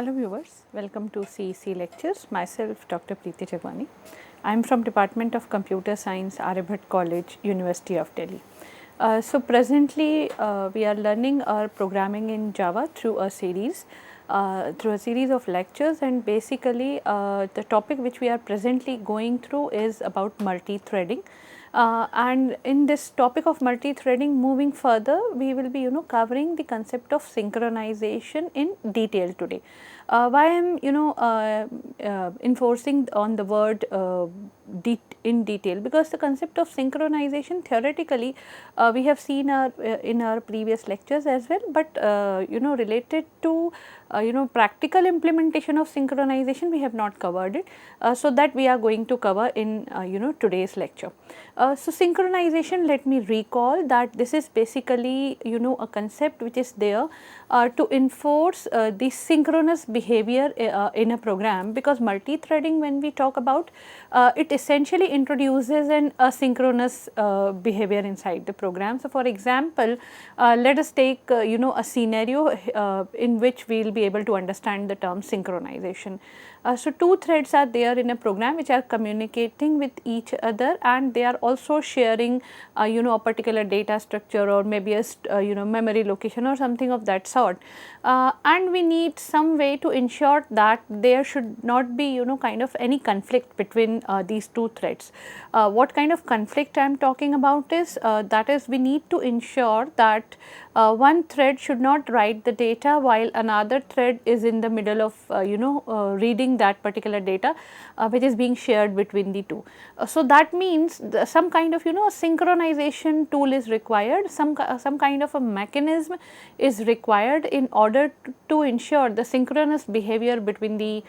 Hello viewers, welcome to CEC lectures. Myself Dr. Preeti Jagwani. I am from Department of Computer Science, Aryabhat College, University of Delhi. So presently we are learning our programming in Java through a series of lectures, and basically the topic which we are presently going through is about multi-threading. And in this topic of multi-threading, moving further, we will be covering the concept of synchronization in detail today. Why I am enforcing on the word in detail, because the concept of synchronization theoretically we have seen in our previous lectures as well, but related to practical implementation of synchronization we have not covered it, so that we are going to cover in today's lecture. So synchronization, let me recall that this is basically a concept which is there to enforce the synchronous behavior in a program, because multi-threading, when we talk about it, essentially introduces an asynchronous behavior inside the program. So for example, let us take a scenario in which we will be able to understand the term synchronization. So two threads are there in a program which are communicating with each other, and they are also sharing a particular data structure, or maybe a memory location or something of that sort, and we need some way to ensure that there should not be kind of any conflict between these two threads. What kind of conflict I am talking about is that is, we need to ensure that one thread should not write the data while another thread is in the middle of reading that particular data which is being shared between the two. So that means some kind of synchronization tool is required, some kind of a mechanism is required in order to ensure the synchronous behavior between the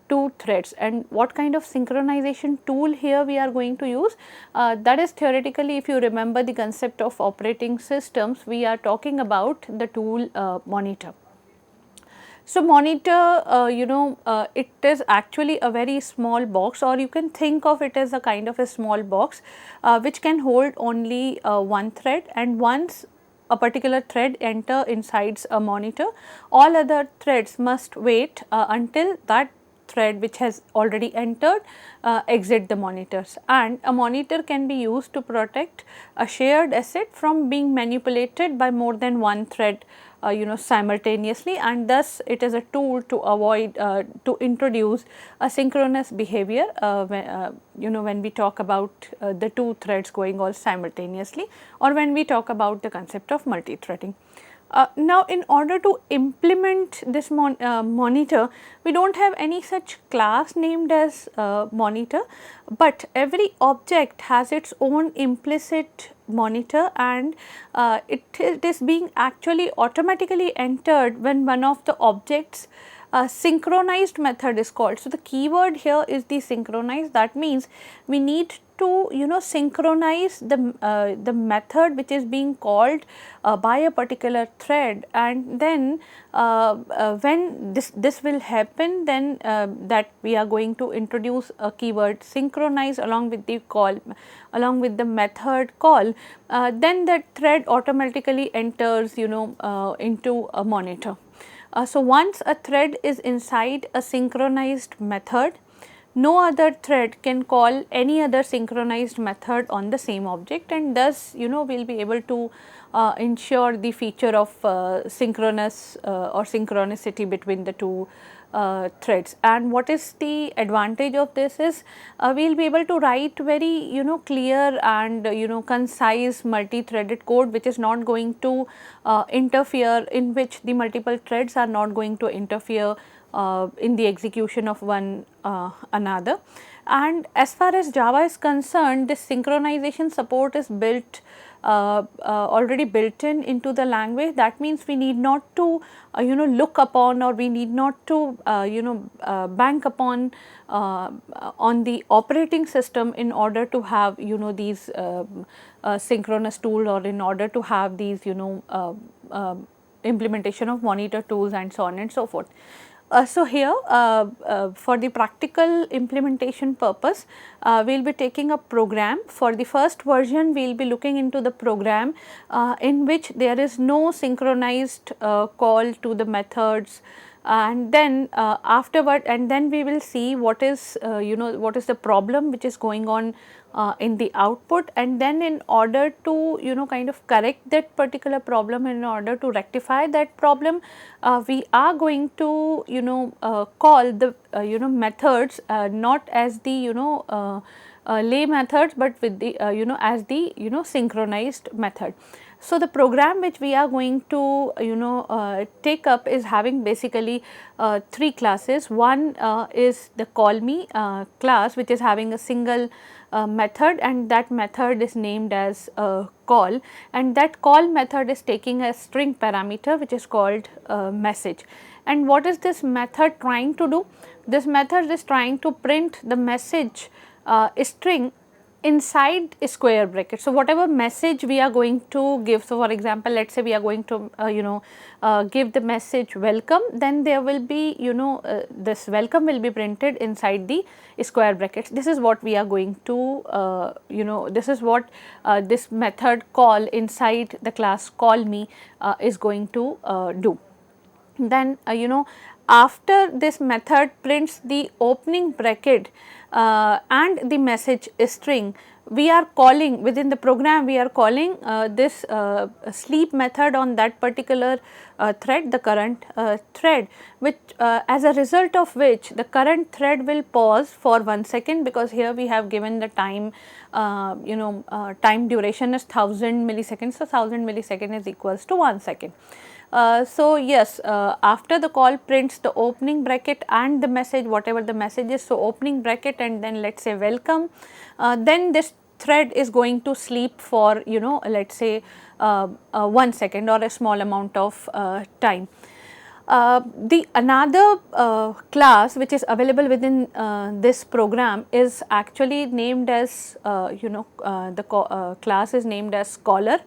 two threads. And what kind of synchronization tool here we are going to use, that is theoretically, if you remember the concept of operating systems, we are talking about the tool monitor. So monitor, it is actually a very small box, or you can think of it as a kind of a small box which can hold only one thread, and once a particular thread enter inside a monitor, all other threads must wait until that thread which has already entered exit the monitors. And a monitor can be used to protect a shared asset from being manipulated by more than one thread simultaneously, and thus it is a tool to avoid to introduce a synchronous behavior when we talk about the two threads going all simultaneously, or when we talk about the concept of multi-threading. Now, in order to implement this monitor, we do not have any such class named as monitor, but every object has its own implicit monitor, and it is being actually automatically entered when one of the objects synchronized method is called. So the keyword here is the synchronized. That means we need to synchronize the method which is being called by a particular thread, and then when this will happen, then that we are going to introduce a keyword synchronize along with the call, along with the method call, then that thread automatically enters into a monitor. So once a thread is inside a synchronized method, no other thread can call any other synchronized method on the same object, and thus we will be able to ensure the feature of synchronous or synchronicity between the two threads. And what is the advantage of this is we will be able to write very clear and concise multi-threaded code, which is not going to interfere, in which the multiple threads are not going to interfere in the execution of one another. And as far as Java is concerned, this synchronization support is built already built into the language. That means we need not to look upon, or we need not to bank upon on the operating system in order to have these synchronous tool, or in order to have these implementation of monitor tools and so on and so forth. So here for the practical implementation purpose, we will be taking a program. For the first version, we will be looking into the program in which there is no synchronized call to the methods and then afterward, and then we will see what is what is the problem which is going on in the output, and then in order to kind of correct that particular problem, in order to rectify that problem, we are going to call the methods not as the lay methods, but with the as the synchronized method. So, the program which we are going to take up is having basically 3 classes. One is the call me class, which is having a single method, and that method is named as call, and that call method is taking a string parameter which is called message. And what is this method trying to do? This method is trying to print the message string inside a square bracket. So, whatever message we are going to give, so for example, let us say we are going to give the message welcome, then there will be this welcome will be printed inside the square brackets. This is what we are going to this is what this method call inside the class call me is going to do. Then after this method prints the opening bracket and the message string, we are calling within the program, we are calling this sleep method on that particular thread, the current thread, which as a result of which the current thread will pause for 1 second, because here we have given the time time duration is 1000 milliseconds. So, 1000 milliseconds is equals to 1 second. So, yes, after the call prints the opening bracket and the message, whatever the message is. So, opening bracket and then let us say welcome, then this thread is going to sleep for let us say 1 second or a small amount of time. The another class which is available within this program is actually named as the class is named as caller,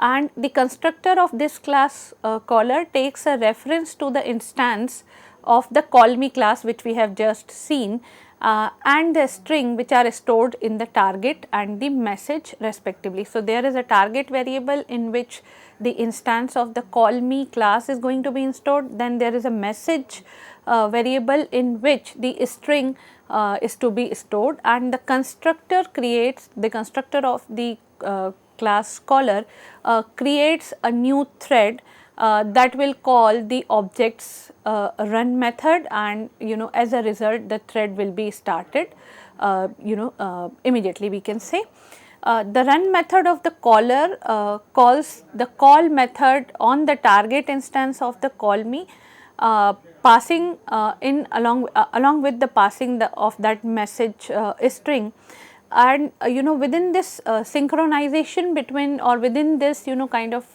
and the constructor of this class caller takes a reference to the instance of the call me class which we have just seen, and the string which are stored in the target and the message respectively. So, there is a target variable in which the instance of the call me class is going to be stored, then there is a message variable in which the string is to be stored, and the constructor creates, the constructor of the class caller creates a new thread that will call the object's run method, and as a result the thread will be started immediately, we can say. The run method of the caller calls the call method on the target instance of the call me, passing in along with the passing of that message string. And within this synchronization between, or within this kind of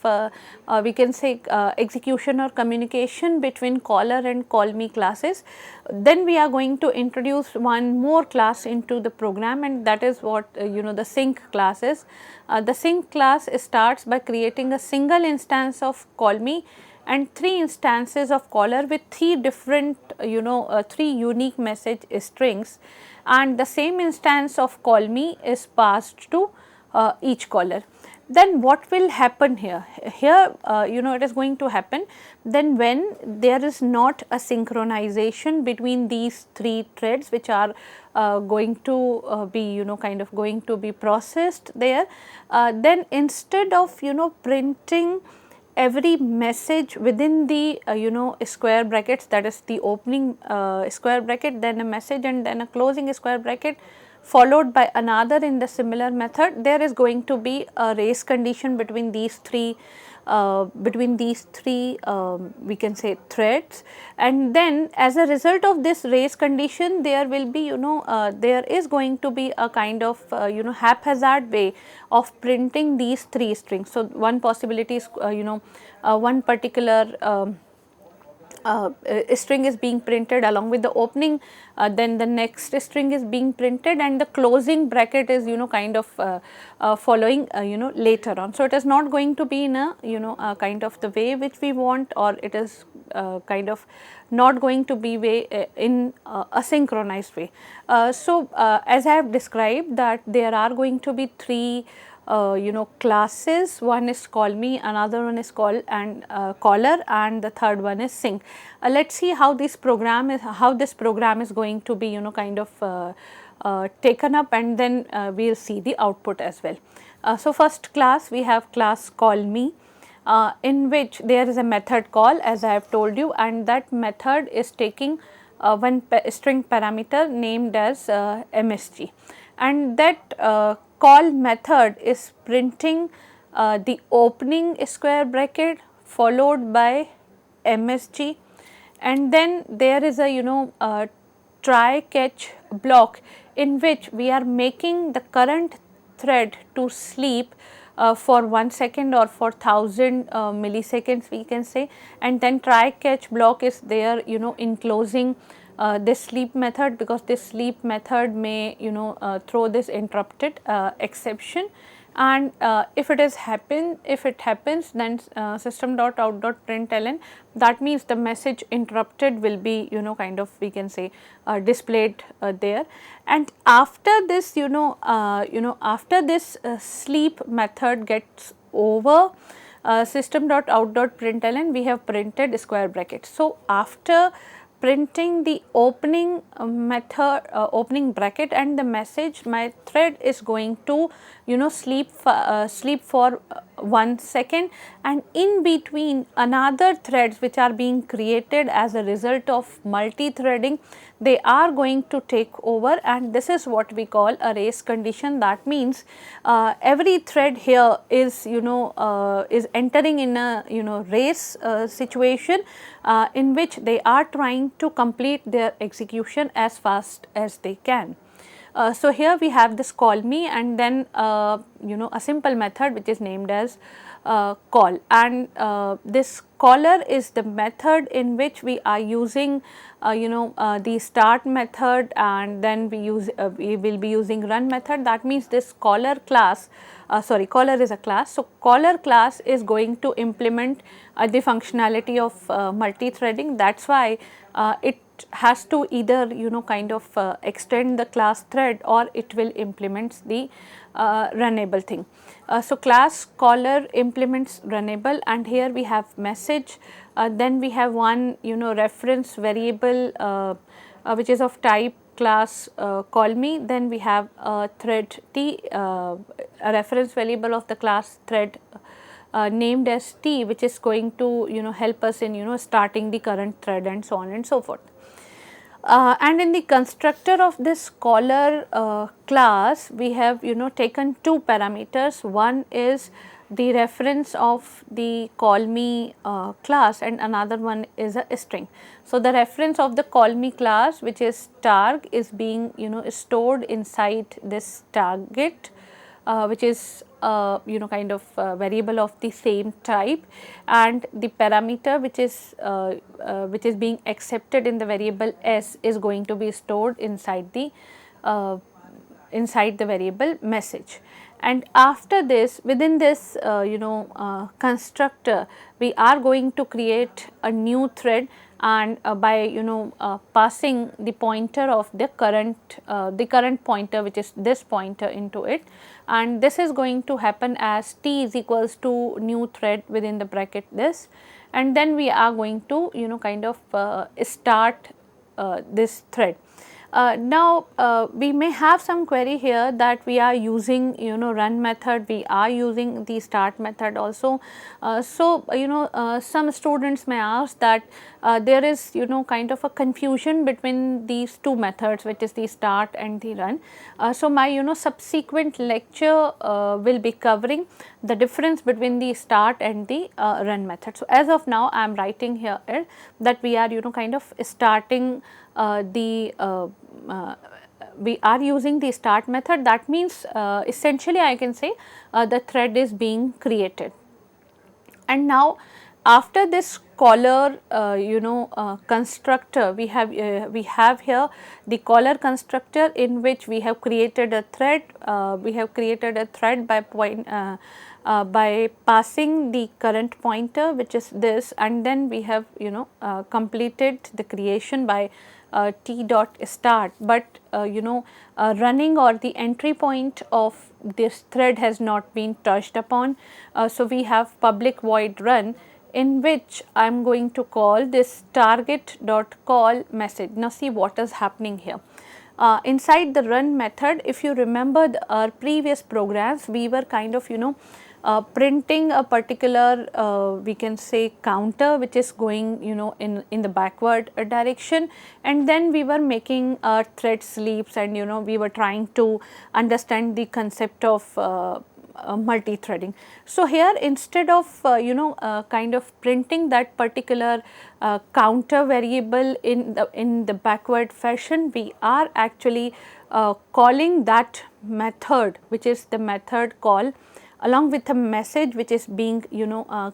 we can say execution or communication between caller and call me classes, then we are going to introduce one more class into the program, and that is what the sync class is. The sync class starts by creating a single instance of call me and 3 instances of caller with 3 different 3 unique message strings, and the same instance of call me is passed to each caller. Then what will happen here? Here it is going to happen then when there is not a synchronization between these 3 threads which are going to be kind of going to be processed there, then instead of printing every message within the square brackets, that is the opening square bracket, then a message and then a closing square bracket followed by another in the similar method, there is going to be a race condition between these three we can say threads, and then as a result of this race condition there will be there is going to be a kind of haphazard way of printing these 3 strings. So, one possibility is one particular string is being printed along with the opening, then the next string is being printed and the closing bracket is kind of following later on. So, it is not going to be in a kind of the way which we want, or it is kind of not going to be in a synchronized way. So, as I have described that there are going to be 3 classes. One is call me, another one is call and caller, and the third one is sync. Let's see how this program is going to be kind of taken up, and then we'll see the output as well. So first class, we have class call me, in which there is a method call, as I have told you, and that method is taking one string parameter named as MSG, and that call method is printing the opening square bracket followed by MSG, and then there is a try catch block in which we are making the current thread to sleep for 1 second or for 1000 milliseconds, we can say, and then try catch block is there enclosing this sleep method, because this sleep method may throw this interrupted exception, and if it happens, then system.out.println, that means the message interrupted will be kind of, we can say, displayed there. And after this after this sleep method gets over, system.out.println, we have printed square brackets. So after printing the opening method, opening bracket and the message, my thread is going to sleep for 1 second, and in between another threads which are being created as a result of multi-threading, they are going to take over, and this is what we call a race condition. That means every thread here is is entering in a race situation in which they are trying to complete their execution as fast as they can. So here we have this call me, and then a simple method which is named as call, and this caller is the method in which we are using the start method, and then we will be using run method. That means this caller class, caller is a class. So caller class is going to implement the functionality of multi-threading. That's why it has to either kind of extend the class thread, or it will implement the runnable thing. So class caller implements runnable, and here we have message, then we have one reference variable which is of type class call me, then we have thread t, a reference variable of the class thread named as t, which is going to help us in starting the current thread, and so on and so forth. And in the constructor of this caller class, we have taken two parameters. One is the reference of the call me class, and another one is a string. So the reference of the call me class, which is targ, is being stored inside this target, which is kind of variable of the same type, and the parameter which is being accepted in the variable s is going to be stored inside the variable message. And after this, within this constructor, we are going to create a new thread, and by passing the pointer of the current pointer, which is this pointer, into it, and this is going to happen as t is equals to new thread within the bracket this, and then we are going to kind of start this thread. Now we may have some query here that we are using run method, we are using the start method also. So some students may ask that there is kind of a confusion between these two methods, which is the start and the run. So my subsequent lecture will be covering the difference between the start and the run method. So as of now, I am writing here that we are kind of starting we are using the start method. That means essentially I can say the thread is being created. And now after this caller constructor, we have here the caller constructor, in which we have created a thread. By passing the current pointer, which is this, and then we have completed the creation by t dot start, but running or the entry point of this thread has not been touched upon. So we have public void run, in which I am going to call this target dot call message. Now see what is happening here. Inside the run method, if you remember our previous programs, we were kind of printing a particular we can say counter which is going in the backward direction, and then we were making our thread sleeps, and we were trying to understand the concept of multi-threading. So here, instead of kind of printing that particular counter variable in the backward fashion, we are actually calling that method, which is the method call, along with a message which is being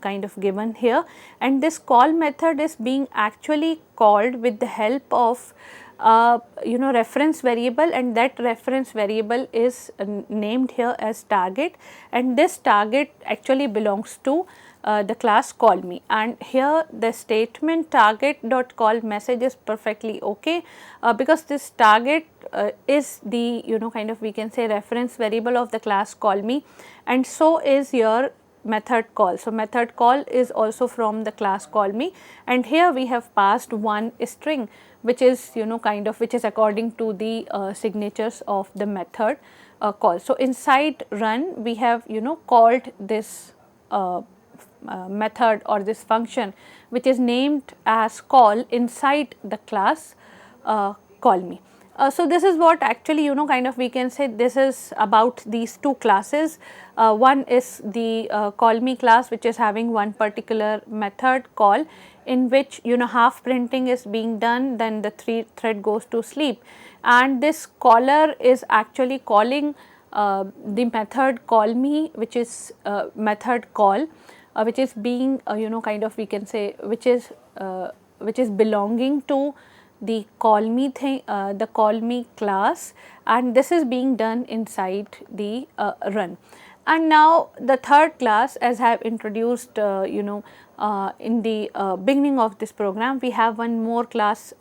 kind of given here, and this call method is being actually called with the help of reference variable, and that reference variable is named here as target, and this target actually belongs to the class call me. And here the statement target dot call message is perfectly okay, because this target is the kind of we can say reference variable of the class call me, and so is your method call. So method call is also from the class call me, and here we have passed one string which is which is according to the signatures of the method call. So inside run we have called this method or this function which is named as call inside the class call me. So this is what actually kind of we can say this is about these two classes. One is the call me class, which is having one particular method call in which half printing is being done, then the thread goes to sleep, and this caller is actually calling the method call me, which is method call which is being kind of we can say which is belonging to the call me thing, the call me class, and this is being done inside the run. And now the third class, as I have introduced in the beginning of this program, we have one more class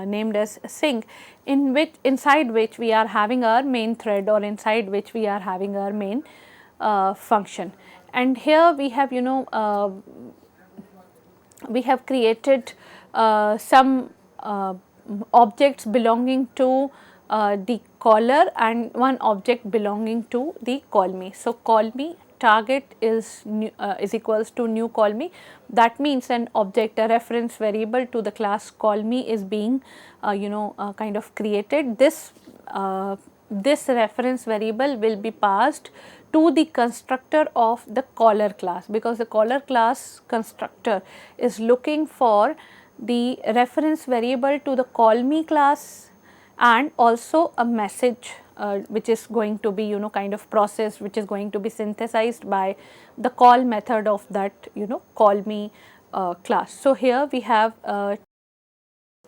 named as sync, inside which we are having our main thread, or inside which we are having our main function. And here we have we have created some objects belonging to the caller and one object belonging to the call me. So call me target is equals to new call me. That means an object, a reference variable to the class call me is being kind of created. This reference variable will be passed to the constructor of the caller class, because the caller class constructor is looking for the reference variable to the call me class and also a message which is going to be kind of processed, which is going to be synthesized by the call method of that call me class. So here we have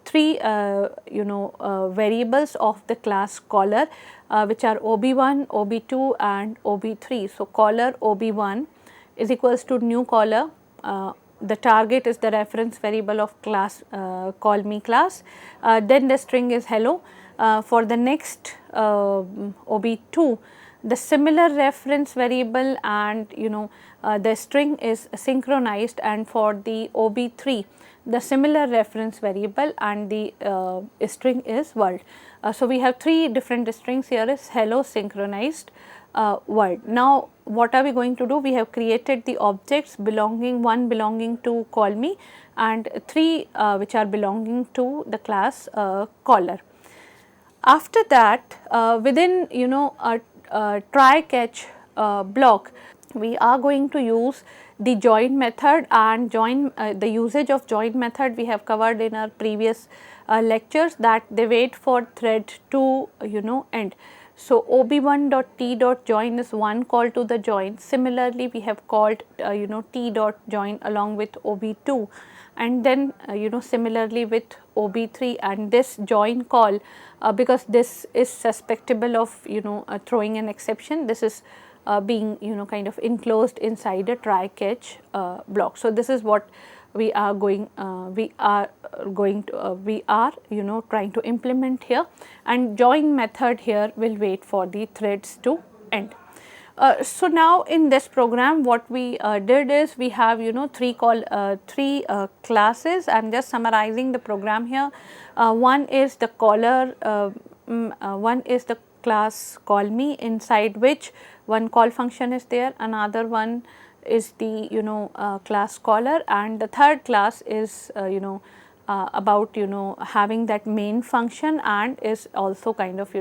three variables of the class caller which are OB1, OB2 and OB3. So caller OB1 is equals to new caller, the target is the reference variable of class call me class, then the string is hello. For the next OB2, the similar reference variable and the string is synchronized, and for the OB3 the similar reference variable and the string is world. So we have three different strings here is hello, synchronized, world. Now what are we going to do? We have created the objects belonging, one belonging to call me and three which are belonging to the class caller. After that within a try catch block, we are going to use the join method, and join the usage of join method we have covered in our previous lectures, that they wait for thread to end. So ob1.t.join is one call to the join. Similarly, we have called t.join along with ob2, and then similarly with ob3, and this join call because this is susceptible of throwing an exception, this is being kind of enclosed inside a try catch block. So this is what we are going trying to implement here, and join method here will wait for the threads to end. So now in this program what we did is we have three classes. I am just summarizing the program here. One is the caller, one is the class call me, inside which one call function is there, another one is the class caller, and the third class is about having that main function and is also kind of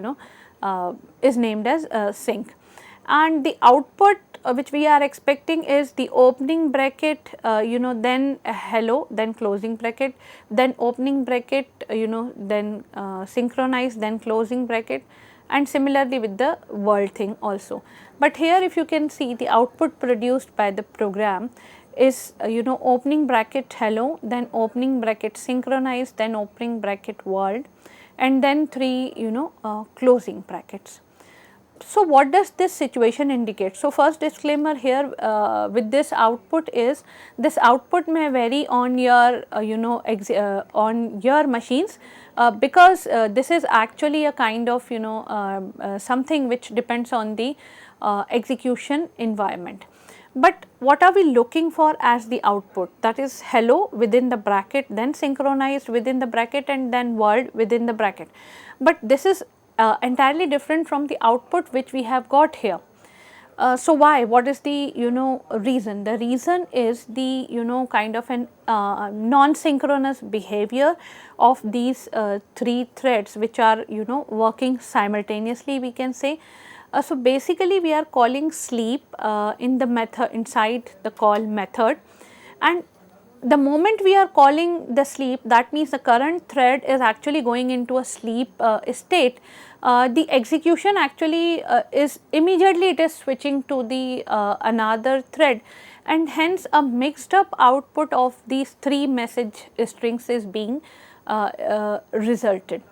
is named as sync. And the output which we are expecting is the opening bracket, then hello, then closing bracket, then opening bracket, then synchronize, then closing bracket, and similarly with the world thing also. But here if you can see, the output produced by the program is opening bracket hello, then opening bracket synchronize, then opening bracket world, and then three closing brackets. So what does this situation indicate? So first disclaimer here with this output is, this output may vary on your on your machines, because this is actually a kind of something which depends on the execution environment. But what are we looking for as the output? That is hello within the bracket, then synchronized within the bracket, and then world within the bracket. But this is entirely different from the output which we have got here. So why? What is the reason? The reason is the kind of an non-synchronous behavior of these three threads which are working simultaneously, we can say. So basically we are calling sleep in the method, inside the call method, and the moment we are calling the sleep, that means the current thread is actually going into a sleep state. The execution actually is immediately, it is switching to the another thread, and hence a mixed up output of these three message strings is being resulted.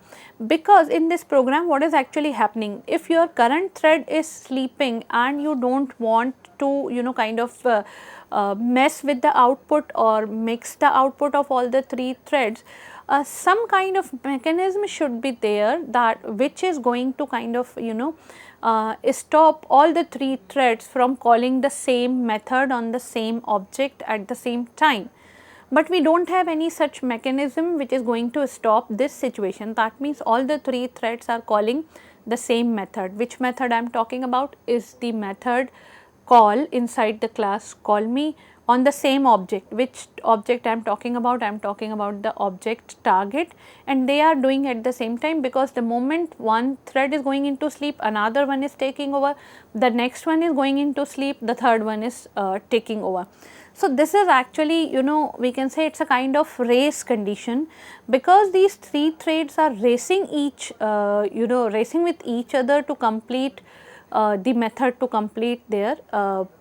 Because in this program what is actually happening, if your current thread is sleeping and you do not want to kind of mess with the output or mix the output of all the three threads, some kind of mechanism should be there that which is going to kind of stop all the three threads from calling the same method on the same object at the same time. But we do not have any such mechanism which is going to stop this situation. That means all the three threads are calling the same method. Which method I am talking about is the method call inside the class call me on the same object. Which object I am talking about? I am talking about the object target, and they are doing at the same time, because the moment one thread is going into sleep, another one is taking over, the next one is going into sleep, the third one is taking over. So this is actually we can say it is a kind of race condition, because these three threads are racing racing with each other to complete the method, to complete their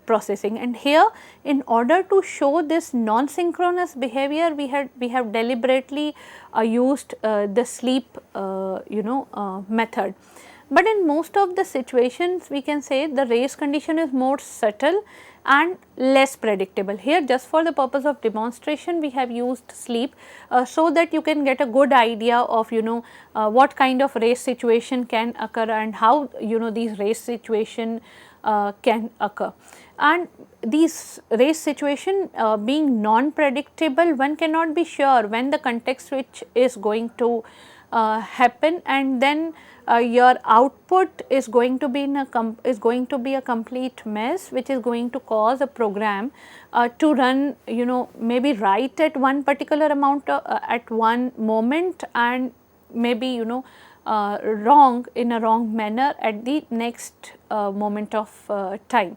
processing. And here, in order to show this non-synchronous behavior, we have deliberately used the sleep method. But in most of the situations we can say the race condition is more subtle and less predictable. Here just for the purpose of demonstration we have used sleep, so that you can get a good idea of what kind of race situation can occur and how these race situation can occur. And these race situation being non-predictable, one cannot be sure when the context switch is going to happen, and then your output is going to be a complete mess, which is going to cause a program to run maybe right at one particular amount at one moment, and maybe wrong in a wrong manner at the next moment of time.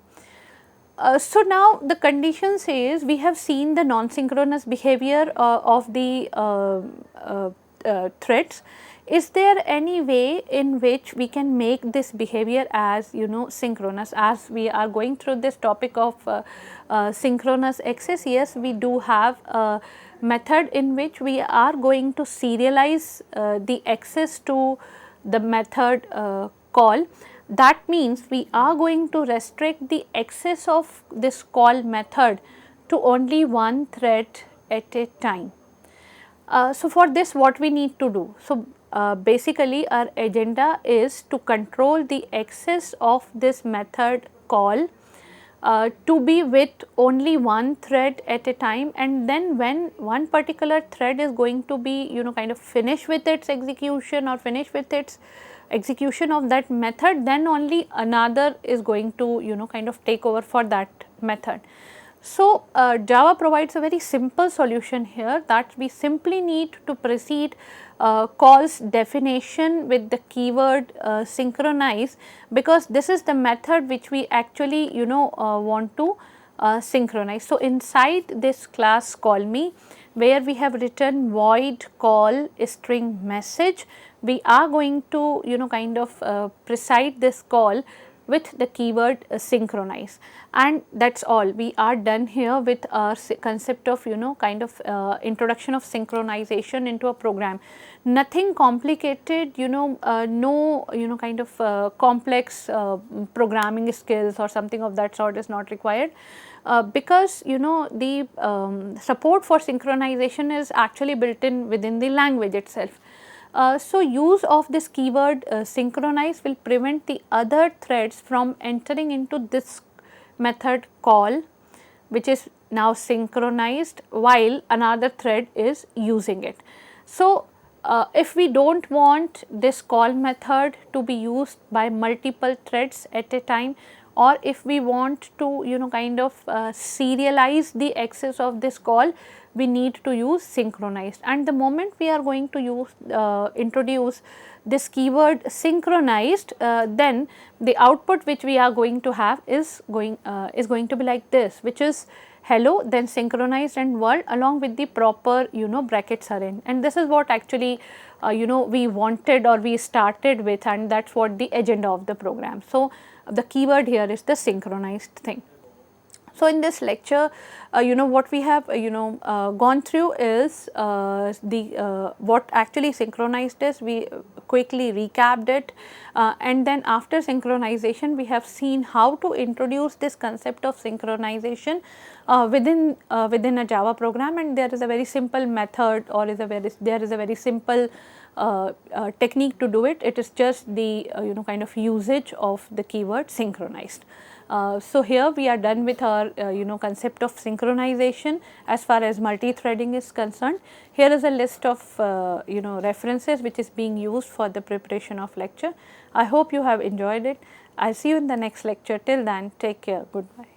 So now the condition says we have seen the non-synchronous behavior of the threads. Is there any way in which we can make this behavior as synchronous? As we are going through this topic of synchronous access, yes, we do have a method in which we are going to serialize the access to the method call. That means we are going to restrict the access of this call method to only one thread at a time. So for this what we need to do? So basically our agenda is to control the access of this method call to be with only one thread at a time, and then when one particular thread is going to be kind of finish with its execution or finish with its execution of that method, then only another is going to kind of take over for that method. So, Java provides a very simple solution here, that we simply need to precede calls definition with the keyword synchronize, because this is the method which we actually want to synchronize. So, inside this class call me, where we have written void call string message, we are going to kind of precede this call with the keyword synchronize, and that is all. We are done here with our concept of kind of introduction of synchronization into a program. Nothing complicated, no kind of complex programming skills or something of that sort is not required. Because the support for synchronization is actually built in within the language itself. So use of this keyword synchronize will prevent the other threads from entering into this method call, which is now synchronized, while another thread is using it. So if we do not want this call method to be used by multiple threads at a time, or if we want to kind of serialize the access of this call, we need to use synchronized. And the moment we are going to use introduce this keyword synchronized, then the output which we are going to have is going to be like this, which is hello, then synchronized and world along with the proper brackets are in, and this is what actually we wanted or we started with, and that is what the agenda of the program. So the keyword here is the synchronized thing. So in this lecture, what we have gone through is what actually synchronized is. We quickly recapped it, and then after synchronization we have seen how to introduce this concept of synchronization within a Java program, and there is a very simple method, or there is a very simple technique to do it. It is just the kind of usage of the keyword synchronized. So here we are done with our concept of synchronization as far as multi-threading is concerned. Here is a list of references which is being used for the preparation of lecture. I hope you have enjoyed it. I will see you in the next lecture. Till then, take care. Goodbye.